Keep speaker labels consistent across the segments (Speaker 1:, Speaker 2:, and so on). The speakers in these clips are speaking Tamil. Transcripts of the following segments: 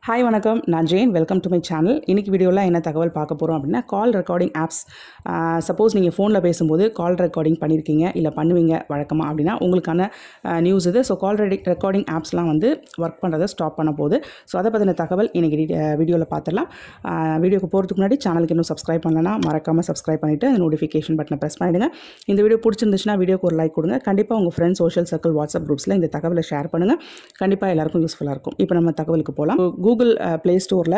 Speaker 1: ஹாய் வணக்கம், நான் Jain. Welcome to my channel. இன்றைக்கி வீடியோவில் என்ன தகவல் பார்க்க போகிறோம் அப்படின்னா, கால் ரெக்கார்டிங் ஆப்ஸ். சப்போஸ் நீங்கள் ஃபோனில் பேசும்போது கால் ரெக்கார்டிங் பண்ணியிருக்கீங்க இல்லை பண்ணுவீங்க வழக்கமாக அப்படின்னா உங்களுக்கான நியூஸ் இது. ஸோ கால் ரெக்கார்டிங் ஆப்ஸ்லாம் வந்து ஒர்க் பண்ணுறதை ஸ்டாப் பண்ண போகுது. ஸோ அதை பற்றின தகவல் இன்றைக்கி வீடியோவில் பார்த்துடலாம். வீடியோக்கு போகிறதுக்கு முன்னாடி சேனலுக்கு இன்னும் சப்ஸ்கிரைப் பண்ணலன்னா மறக்காமல் சப்ஸ்கிரைப் பண்ணிவிட்டு அந்த நோட்டிஃபிகேஷன் பட்டனை ப்ரெஸ் பண்ணிவிடுங்க. இந்த வீடியோ பிடிச்சிருந்துச்சுன்னா வீடியோக்கு ஒரு லைக் கொடுங்க. கண்டிப்பாக உங்கள் ஃப்ரெண்ட்ஸ், சோஷியல் சர்க்கிள், வாட்ஸ்அப் குரூப்ஸில் இந்த தகவலை ஷேர் பண்ணுங்கள். கண்டிப்பாக எல்லாருக்கும் யூஸ்ஃபுல்லாக இருக்கும். இப்போ நம்ம தகவலுக்கு போகலாம். கூகுள் ப்ளேஸ்டோரில்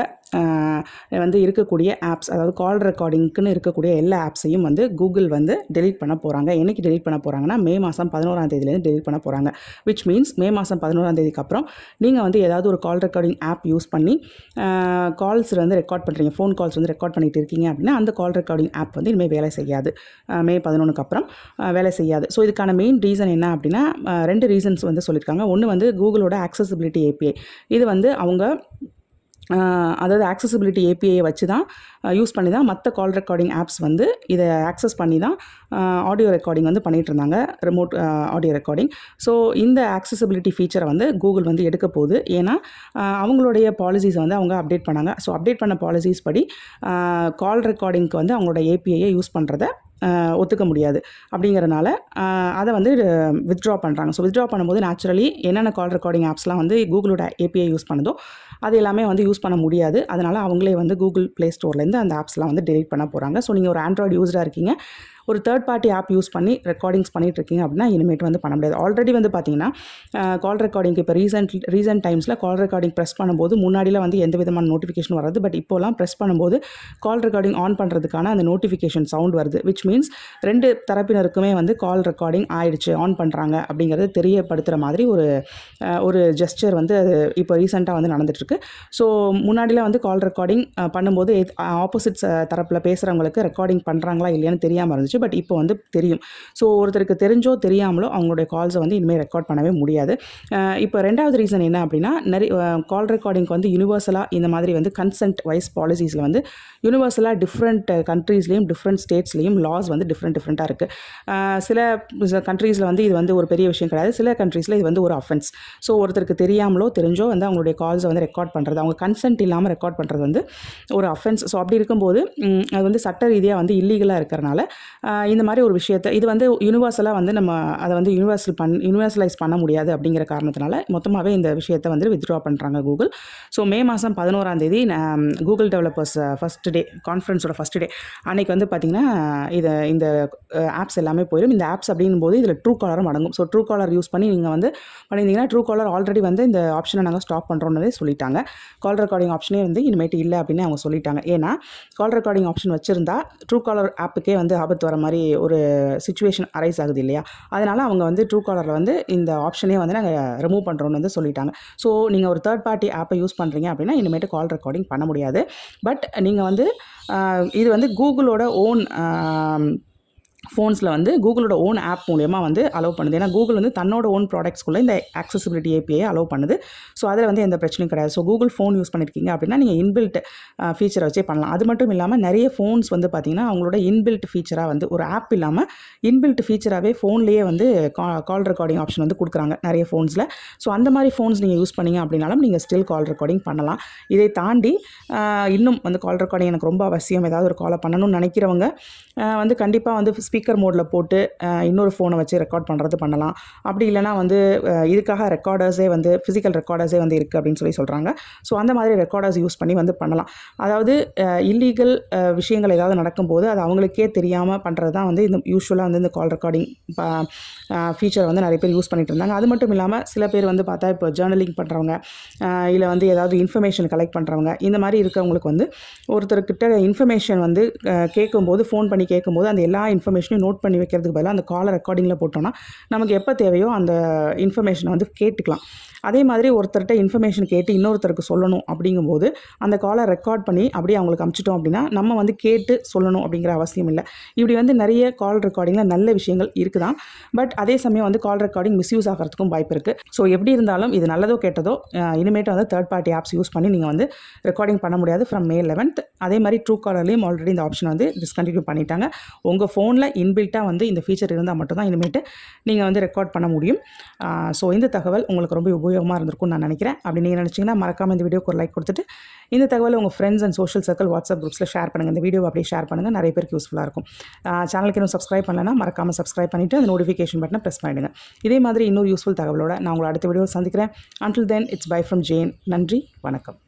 Speaker 1: வந்து இருக்கக்கூடிய ஆப்ஸ், அதாவது கால் ரெக்கார்டிங்க்குன்னு இருக்கக்கூடிய எல்லா ஆப்ஸையும் வந்து கூகுள் வந்து டெலீட் பண்ண போகிறாங்க. என்றைக்கு டெலீட் பண்ண போகிறாங்கன்னா, மே மாதம் 11ஆம் தேதியிலேருந்து டெலீட் பண்ண போகிறாங்க. விச் மீன்ஸ் மே மாதம் 11ஆம் தேதிக்கு அப்புறம் நீங்கள் வந்து ஏதாவது ஒரு கால் ரெக்கார்டிங் ஆப் யூஸ் பண்ணி கால்ஸ் வந்து ரெக்கார்ட் பண்ணுறீங்க, ஃபோன் கால்ஸ் வந்து ரெக்கார்ட் பண்ணிகிட்டு இருக்கீங்க அப்படின்னா அந்த கால் ரெக்கார்டிங் ஆப் வந்து இனிமேல் வேலை செய்யாது. மே 11க்கு அப்புறம் வேலை செய்யாது. ஸோ இதுக்கான மெயின் ரீசன் என்ன அப்படின்னா, 2 ரீசன்ஸ் வந்து சொல்லியிருக்காங்க. ஒன்று வந்து கூகுளோட ஆக்சசிபிலிட்டி ஏபிஐ. இது வந்து அவங்க அதாவது ஆக்சசிபிலிட்டி ஏபிஐயை வச்சு தான் யூஸ் பண்ணி தான் மற்ற கால் ரெக்கார்டிங் ஆப்ஸ் வந்து இதை ஆக்சஸ் பண்ணி தான் ஆடியோ ரெக்கார்டிங் வந்து பண்ணிகிட்டு இருந்தாங்க, ரிமோட் ஆடியோ ரெக்கார்டிங். ஸோ இந்த ஆக்சசிபிலிட்டி ஃபீச்சரை வந்து கூகுள் வந்து எடுக்க போகுது. ஏன்னா அவங்களுடைய பாலிசிஸை வந்து அவங்க அப்டேட் பண்ணாங்க. ஸோ அப்டேட் பண்ண பாலிசிஸ் படி கால் ரெக்கார்டிங்க்கு வந்து அவங்களோட ஏபிஐயை யூஸ் பண்ணுறத ஒத்துக்க முடியாது. அப்படிங்கிறனால அதை வந்து வித்ட்ரா பண்ணுறாங்க. ஸோ வித்ட்ரா பண்ணும்போது நேச்சுரலி என்னென்ன கால் ரெக்கார்டிங் ஆப்ஸ்லாம் வந்து கூகுளோட ஏபிஐ யூஸ் பண்ணுதோ அது எல்லாமே வந்து யூஸ் பண்ண முடியாது. அதனால் அவங்களே வந்து கூகுள் ப்ளே ஸ்டோர்லேருந்து அந்த ஆப்ஸ்லாம் வந்து டெலீட் பண்ண போகிறாங்க. ஸோ நீங்கள் ஒரு ஆண்ட்ராய்டு யூஸராக இருக்கீங்க, ஒரு தேர்ட் பார்ட்டி ஆப் யூஸ் பண்ணி ரெக்கார்டிங்ஸ் பண்ணிகிட்டு இருக்கீங்க அப்படின்னா இனிமேட்டு வந்து பண்ண முடியாது. ஆல்ரெடி வந்து பார்த்தீங்கன்னா கால் ரெக்கார்டிங்க்கு இப்போ ரீசெண்ட் டைம்ஸில் கால் ரெக்கார்டிங் ப்ரெஸ் பண்ணும்போது முன்னாடியில் வந்து எந்த விதமான நோட்டிஃபிகேஷன் வராது. பட் இப்போலாம் ப்ரெஸ் பண்ணும்போது கால் ரெக்கார்டிங் ஆன் பண்ணுறதுக்கான அந்த நோட்டிஃபிகேஷன் சவுண்ட் வருது. விச் மீன்ஸ் 2 தரப்பினருக்குமே வந்து கால் ரெக்கார்டிங் ஆயிடுச்சு, ஆன் பண்ணுறாங்க அப்படிங்கிறது தெரியப்படுத்துகிற மாதிரி ஒரு ஜெஸ்டர் வந்து அது இப்போ ரீசெண்டாக வந்து நடந்துகிட்ருக்கு. ஸோ முன்னாடியில் வந்து கால் ரெக்கார்டிங் பண்ணும்போது ஆப்போசிட் தரப்பில் பேசுகிறவங்களுக்கு ரெக்கார்டிங் பண்ணுறாங்களா இல்லையான்னு தெரியாமல் இருந்துச்சு. பட் இப்போ வந்து தெரியும். ஸோ ஒருத்தருக்கு தெரிஞ்சோ தெரியாமலோ அவங்களுடைய கால்ஸை வந்து இனிமேல் ரெக்கார்ட் பண்ணவே முடியாது. இப்போ 2வது ரீசன் என்ன அப்படின்னா, கால் ரெக்கார்டிங்க்கு வந்து யூனிவர்சலாக இந்த மாதிரி வந்து கன்சென்ட் வைஸ் பாலிசிஸில் வந்து யூனிவர்சலாக டிஃப்ரெண்ட் கண்ட்ரீஸ்லேயும் டிஃப்ரெண்ட் ஸ்டேட்ஸ்லேயும் லாஸ் வந்து டிஃப்ரெண்ட்டாக இருக்குது. சில கண்ட்ரீஸில் வந்து இது வந்து ஒரு பெரிய விஷயம் கிடையாது. சில கண்ட்ரீஸில் இது வந்து ஒரு அஃபென்ஸ். ஸோ ஒருத்தருக்கு தெரியாமலோ தெரிஞ்சோ வந்து அவங்களுடைய கால்ஸை வந்து ரெக்கார்ட் பண்ணுறது, அவங்க கன்சென்ட் இல்லாமல் ரெக்கார்ட் பண்ணுறது வந்து ஒரு அஃபென்ஸ். ஸோ அப்படி இருக்கும்போது அது வந்து சட்ட ரீதியாக வந்து இல்லீகலாக இருக்கிறனால இந்த மாதிரி ஒரு விஷயத்தை இது வந்து யூனிவர்சலாக வந்து நம்ம அதை வந்து யூனிவர்சலைஸ் பண்ண முடியாது. அப்படிங்கிற காரணத்தினால மொத்தமாகவே இந்த விஷயத்தை வந்து வித்ட்ரா பண்ணுறாங்க கூகுள். ஸோ மே மாதம் 11ஆம் தேதி கூகுள் டெவலப்பர்ஸ் ஃபஸ்ட் டே, கான்ஃபரன்ஸோட ஃபஸ்ட் டே அன்றைக்கி வந்து பார்த்திங்கன்னா இந்த ஆப்ஸ் எல்லாமே போயிடும். இந்த ஆப்ஸ் அப்படிங்கும்போது இதில் ட்ரூகாலரும் அடங்கும். ஸோ ட்ரூகாலர் யூஸ் பண்ணி நீங்கள் வந்து பண்ணியிருந்தீங்கன்னா, ட்ரூகாலர் ஆல்ரெடி வந்து இந்த ஆப்ஷனை நாங்கள் ஸ்டாப் பண்ணுறோன்னதே சொல்லிட்டாங்க. கால் ரெக்கார்டிங் ஆப்ஷனே வந்து இனிமேட்டு இல்லை அப்படின்னு அவங்க சொல்லிட்டாங்க. ஏன்னா கால் ரெக்கார்டிங் ஆப்ஷன் வச்சுருந்தா ட்ரூகாலர் ஆப்புக்கே வந்து ஆபத்து வர மாதிரி ஒரு சிச்சுவேஷன் அரைஸ் ஆகுது இல்லையா? அதனால் அவங்க வந்து ட்ரூகாலரில் வந்து இந்த ஆப்ஷனே வந்து நாங்கள் ரிமூவ் பண்ணுறோன்னு வந்து சொல்லிட்டாங்க. ஸோ நீங்கள் ஒரு தேர்ட் பார்ட்டி ஆப்பை யூஸ் பண்ணுறீங்க அப்படின்னா இனிமேட்டு கால் ரெக்கார்டிங் பண்ண முடியாது. பட் நீங்கள் வந்து இது வந்து கூகுளோட ஓன் ஃபோன்ஸில் வந்து கூகுளோட ஓன் ஆப் மூலமாக வந்து அலோவ் பண்ணுது. ஏன்னா கூகுள் வந்து தன்னோட ஓன் ப்ராடக்ட்ஸ்குள்ளே இந்த ஆக்சசிபிலிட்டி ஏபிஐ அலோவ் பண்ணுது. ஸோ அதில் வந்து எந்த பிரச்சனையும் கிடையாது. ஸோ கூகுள் ஃபோன் யூஸ் பண்ணியிருக்கீங்க அப்படின்னா நீங்கள் இன்பில்ட் ஃபீச்சரை வச்சே பண்ணலாம். அது மட்டும் இல்லாமல் நிறைய ஃபோன்ஸ் வந்து பார்த்திங்கன்னா அவங்களோட இன்பில்ட் ஃபீச்சராக வந்து ஒரு ஆப் இல்லாமல் இன்பில்ட் ஃபீச்சராகவே ஃபோன்லேயே வந்து கால் ரெக்கார்டிங் ஆப்ஷன் வந்து கொடுக்குறாங்க நிறைய ஃபோன்ஸில். ஸோ அந்த மாதிரி ஃபோன்ஸ் நீங்கள் யூஸ் பண்ணிங்க அப்படின்னாலும் நீங்கள் ஸ்டில் கால் ரெக்கார்டிங் பண்ணலாம். இதை தாண்டி இன்னும் வந்து கால் ரெக்கார்டிங் எனக்கு ரொம்ப அவசியம், ஏதாவது ஒரு காலை பண்ணணும்னு நினைக்கிறவங்க வந்து கண்டிப்பாக வந்து ஸ்பீக்கர் மோடில் போட்டு இன்னொரு ஃபோனை வச்சு ரெக்கார்ட் பண்ணுறது பண்ணலாம். அப்படி இல்லைனா வந்து இதுக்காக ரெக்கார்டர்ஸே வந்து ஃபிசிக்கல் ரெக்கார்டர்ஸே வந்து இருக்குது அப்படின்னு சொல்கிறாங்க. ஸோ அந்த மாதிரி ரெக்கார்டர்ஸ் யூஸ் பண்ணி வந்து பண்ணலாம். அதாவது இல்லீகல் விஷயங்கள் ஏதாவது நடக்கும்போது அது அவங்களுக்கே தெரியாமல் பண்ணுறது தான் வந்து இந்த யூஸ்வலாக வந்து இந்த கால் ரெக்கார்டிங் ஃபீச்சர் வந்து நிறைய பேர் யூஸ் பண்ணிகிட்டு இருந்தாங்க. அது மட்டும் இல்லாமல் சில பேர் வந்து பார்த்தா இப்போ ஜேர்னலிங் பண்ணுறவங்க இல்லை வந்து ஏதாவது இன்ஃபர்மேஷன் கலெக்ட் பண்ணுறவங்க இந்த மாதிரி இருக்கவங்களுக்கு வந்து ஒருத்தர்கிட்ட இன்ஃபர்மேஷன் வந்து கேட்கும்போது, ஃபோன் பண்ணி கேட்கும்போது அந்த எல்லா இன்ஃபர்மேஷனையும் நோட் பண்ணி வைக்கிறதுக்கு பதிலாக அந்த காலை ரெக்கார்டிங்கில் போட்டோன்னா நமக்கு எப்போ தேவையோ அந்த இன்ஃபர்மேஷனை வந்து கேட்டுக்கலாம். அதே மாதிரி ஒருத்தர்கிட்ட இன்ஃபர்மேஷன் கேட்டு இன்னொருத்தருக்கு சொல்லணும் அப்படிங்கும்போது அந்த காலை ரெக்கார்ட் பண்ணி அப்படியே அவங்களுக்கு அனுப்பிச்சிட்டோம் அப்படின்னா நம்ம வந்து கேட்டு சொல்லணும் அப்படிங்கிற அவசியம் இல்லை. இப்படி வந்து நிறைய கால் ரெக்கார்டிங்கில் நல்ல விஷயங்கள் இருக்குதான். பட் அதே சமயம் வந்து கால் ரெக்கார்டிங் மிஸ்யூஸ் ஆகிறதுக்கும் வாய்ப்பு இருக்குது. ஸோ எப்படி இருந்தாலும் இது நல்லதோ கெட்டதோ இனிமேட்டு வந்து தேர்ட் பார்ட்டி ஆப்ஸ் யூஸ் பண்ணி நீங்கள் வந்து ரெக்கார்டிங் பண்ண முடியாது ஃப்ரம் மே 11th. அதே மாதிரி ட்ரூகாலர்லேயும் ஆல்ரெடி இந்த ஆப்ஷன் வந்து டிஸ்கண்டினியூ பண்ணிட்டாங்க. உங்கள் ஃபோனில் இன்பில்ட்டாக வந்து இந்த ஃபீச்சர் இருந்தால் மட்டும்தான் இனிமேட்டு நீங்கள் வந்து ரெக்கார்ட் பண்ண முடியும். ஸோ இந்த தகவல் உங்களுக்கு ரொம்ப உபயோகமாக இருந்திருக்கும்னு நான் நினைக்கிறேன். அப்படி நீங்கள் நினச்சிங்கன்னா மறக்காமல் இந்த வீடியோக்கு ஒரு லைக் கொடுத்துட்டு இந்த தகவலை உங்கள் friends and social circle WhatsApp குரூப்ஸில் ஷேர் பண்ணுங்கள். இந்த வீடியோ அப்படியே ஷேர் பண்ணுங்கள், நிறைய பேருக்கு யூஸ்ஃபுல்லாக இருக்கும். சேனலுக்கு இன்னும் சப்ஸ்கிரைப் பண்ணலன்னா மறக்காமல் சப்ஸ்கிரைப் பண்ணிவிட்டு அந்த நோட்டிஃபிகேஷன் பட்டனை ப்ரெஸ் பண்ணிவிடுங்க. இதே மாதிரி இன்னொரு யூஸ்ஃபுல் தகவலோட நான் உங்களை அடுத்த வீடியோவில் சந்திக்கிறேன். Until then, it's bye from Jane. நன்றி, வணக்கம்.